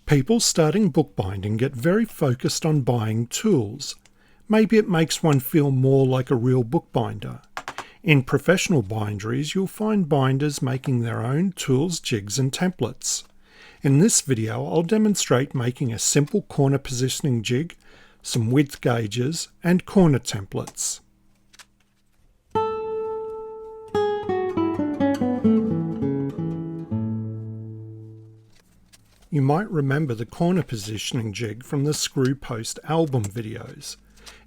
People starting bookbinding get very focused on buying tools. Maybe it makes one feel more like a real bookbinder. In professional binderies, you'll find binders making their own tools, jigs and templates. In this video, I'll demonstrate making a simple corner positioning jig, some width gauges and corner templates. You might remember the corner positioning jig from the Screw Post album videos.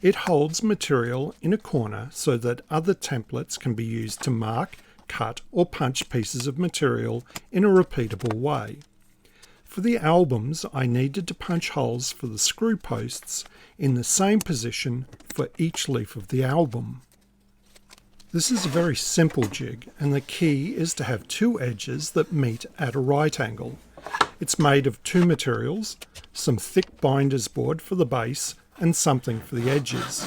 It holds material in a corner so that other templates can be used to mark, cut or punch pieces of material in a repeatable way. For the albums, I needed to punch holes for the screw posts in the same position for each leaf of the album. This is a very simple jig, and the key is to have two edges that meet at a right angle. It's made of two materials, some thick binder's board for the base and something for the edges.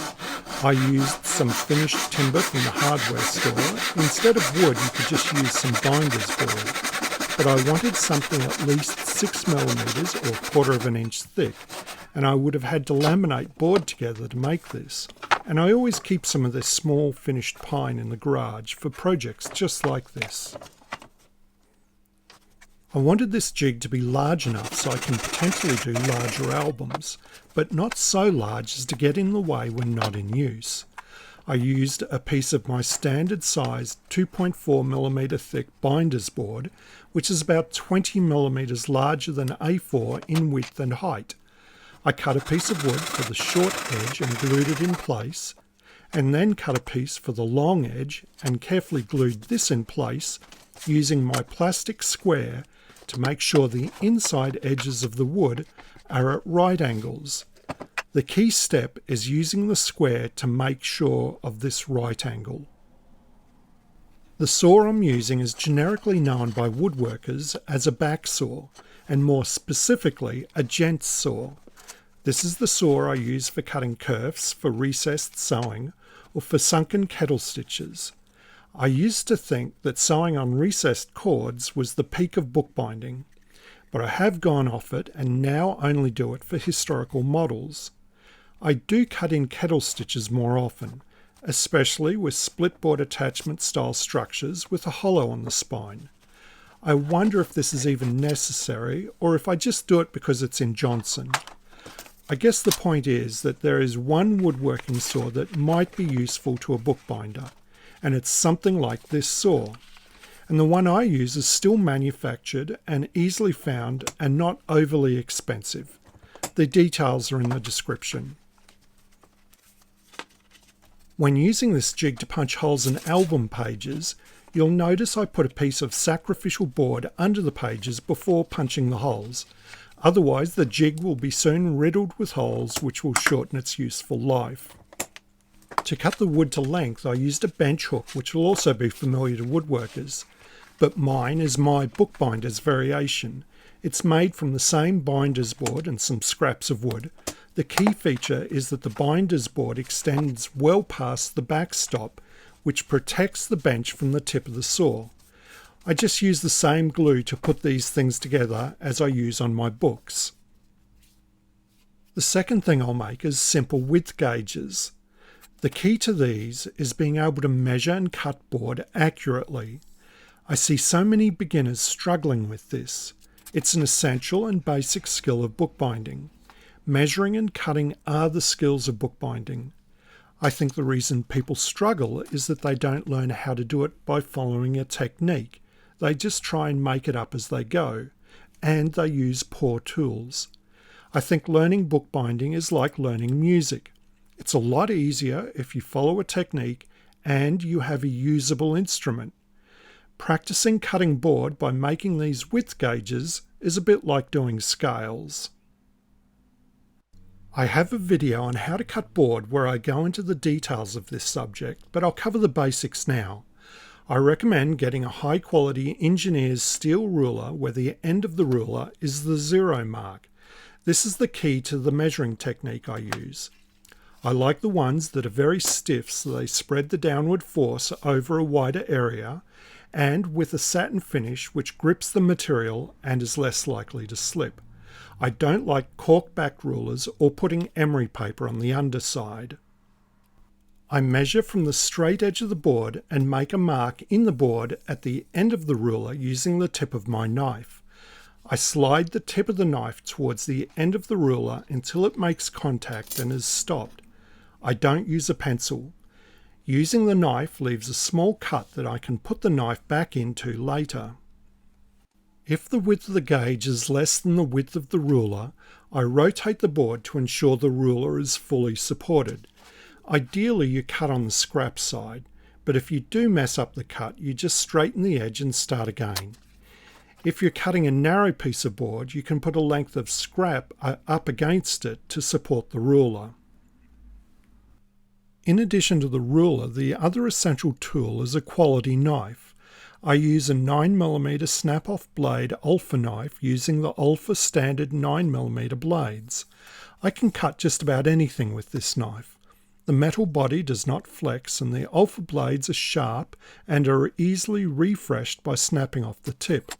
I used some finished timber from the hardware store. Instead of wood, you could just use some binder's board. But I wanted something at least 6mm or 1/4 of an inch thick, and I would have had to laminate board together to make this. And I always keep some of this small finished pine in the garage for projects just like this. I wanted this jig to be large enough so I can potentially do larger albums, but not so large as to get in the way when not in use. I used a piece of my standard sized 2.4mm thick binder's board, which is about 20mm larger than A4 in width and height. I cut a piece of wood for the short edge and glued it in place, and then cut a piece for the long edge and carefully glued this in place using my plastic square to make sure the inside edges of the wood are at right angles. The key step is using the square to make sure of this right angle. The saw I'm using is generically known by woodworkers as a back saw, and more specifically a gents saw. This is the saw I use for cutting kerfs for recessed sewing or for sunken kettle stitches. I used to think that sewing on recessed cords was the peak of bookbinding, but I have gone off it and now only do it for historical models. I do cut in kettle stitches more often, especially with splitboard attachment style structures with a hollow on the spine. I wonder if this is even necessary or if I just do it because it's in Johnson. I guess the point is that there is one woodworking saw that might be useful to a bookbinder, and it's something like this saw. And the one I use is still manufactured and easily found and not overly expensive. The details are in the description. When using this jig to punch holes in album pages, you'll notice I put a piece of sacrificial board under the pages before punching the holes. Otherwise the jig will be soon riddled with holes, which will shorten its useful life. To cut the wood to length, I used a bench hook, which will also be familiar to woodworkers, but mine is my bookbinder's variation. It's made from the same binder's board and some scraps of wood. The key feature is that the binder's board extends well past the backstop, which protects the bench from the tip of the saw. I just use the same glue to put these things together as I use on my books. The second thing I'll make is simple width gauges. The key to these is being able to measure and cut board accurately. I see so many beginners struggling with this. It's an essential and basic skill of bookbinding. Measuring and cutting are the skills of bookbinding. I think the reason people struggle is that they don't learn how to do it by following a technique. They just try and make it up as they go, and they use poor tools. I think learning bookbinding is like learning music. It's a lot easier if you follow a technique and you have a usable instrument. Practicing cutting board by making these width gauges is a bit like doing scales. I have a video on how to cut board where I go into the details of this subject, but I'll cover the basics now. I recommend getting a high quality engineer's steel ruler where the end of the ruler is the 0 mark. This is the key to the measuring technique I use. I like the ones that are very stiff so they spread the downward force over a wider area, and with a satin finish which grips the material and is less likely to slip. I don't like cork-back rulers or putting emery paper on the underside. I measure from the straight edge of the board and make a mark in the board at the end of the ruler using the tip of my knife. I slide the tip of the knife towards the end of the ruler until it makes contact and is stopped. I don't use a pencil. Using the knife leaves a small cut that I can put the knife back into later. If the width of the gauge is less than the width of the ruler, I rotate the board to ensure the ruler is fully supported. Ideally you cut on the scrap side, but if you do mess up the cut, you just straighten the edge and start again. If you're cutting a narrow piece of board, you can put a length of scrap up against it to support the ruler. In addition to the ruler, the other essential tool is a quality knife. I use a 9mm snap-off blade Alpha knife using the Alpha standard 9mm blades. I can cut just about anything with this knife. The metal body does not flex and the Alpha blades are sharp and are easily refreshed by snapping off the tip.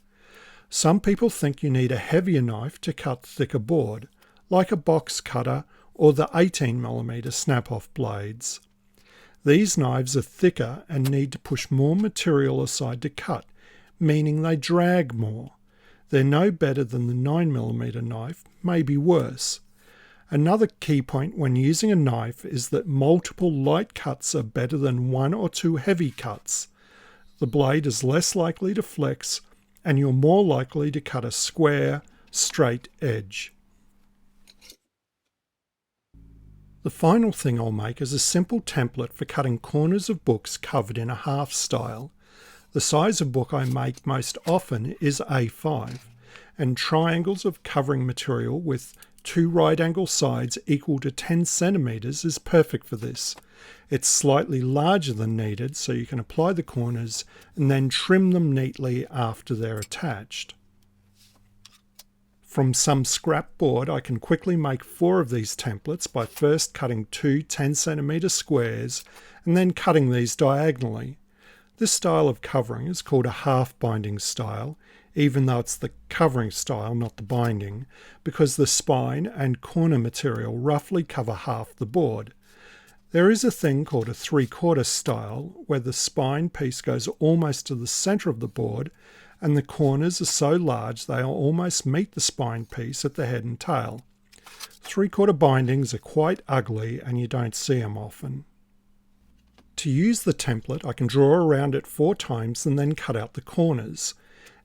Some people think you need a heavier knife to cut thicker board, like a box cutter or the 18mm snap-off blades. These knives are thicker and need to push more material aside to cut, meaning they drag more. They're no better than the 9mm knife, maybe worse. Another key point when using a knife is that multiple light cuts are better than one or two heavy cuts. The blade is less likely to flex and you're more likely to cut a square, straight edge. The final thing I'll make is a simple template for cutting corners of books covered in a half style. The size of book I make most often is A5, and triangles of covering material with 2 right angle sides equal to 10 centimeters is perfect for this. It's slightly larger than needed, so you can apply the corners and then trim them neatly after they're attached. From some scrap board, I can quickly make 4 of these templates by first cutting 2 10cm squares and then cutting these diagonally. This style of covering is called a half binding style, even though it's the covering style, not the binding, because the spine and corner material roughly cover half the board. There is a thing called a 3/4 style, where the spine piece goes almost to the centre of the board and the corners are so large they almost meet the spine piece at the head and tail. 3/4 bindings are quite ugly and you don't see them often. To use the template, I can draw around it 4 times and then cut out the corners.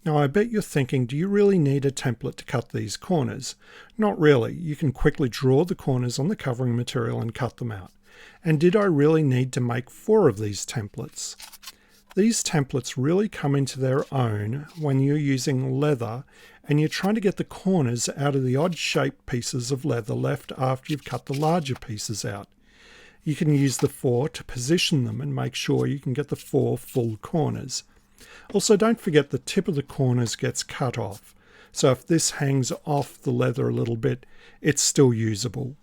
Now I bet you're thinking, do you really need a template to cut these corners? Not really. You can quickly draw the corners on the covering material and cut them out. And did I really need to make 4 of these templates? These templates really come into their own when you're using leather and you're trying to get the corners out of the odd-shaped pieces of leather left after you've cut the larger pieces out. You can use the 4 to position them and make sure you can get the 4 full corners. Also, don't forget the tip of the corners gets cut off, so if this hangs off the leather a little bit, it's still usable.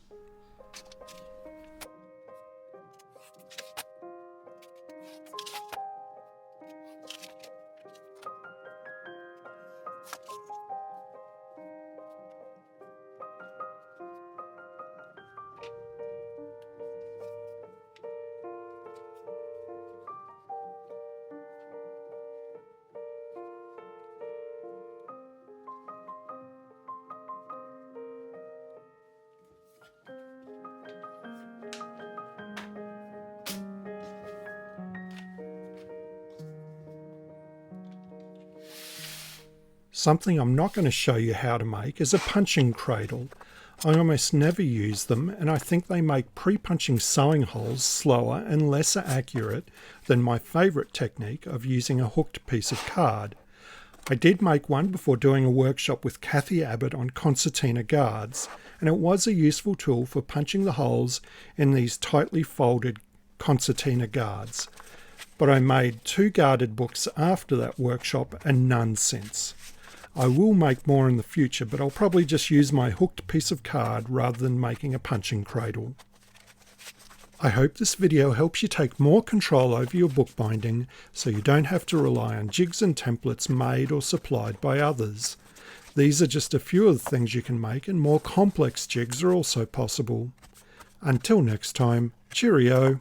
Something I'm not going to show you how to make is a punching cradle. I almost never use them, and I think they make pre-punching sewing holes slower and less accurate than my favourite technique of using a hooked piece of card. I did make one before doing a workshop with Kathy Abbott on concertina guards, and it was a useful tool for punching the holes in these tightly folded concertina guards. But I made 2 guarded books after that workshop and none since. I will make more in the future, but I'll probably just use my hooked piece of card rather than making a punching cradle. I hope this video helps you take more control over your bookbinding so you don't have to rely on jigs and templates made or supplied by others. These are just a few of the things you can make, and more complex jigs are also possible. Until next time, cheerio.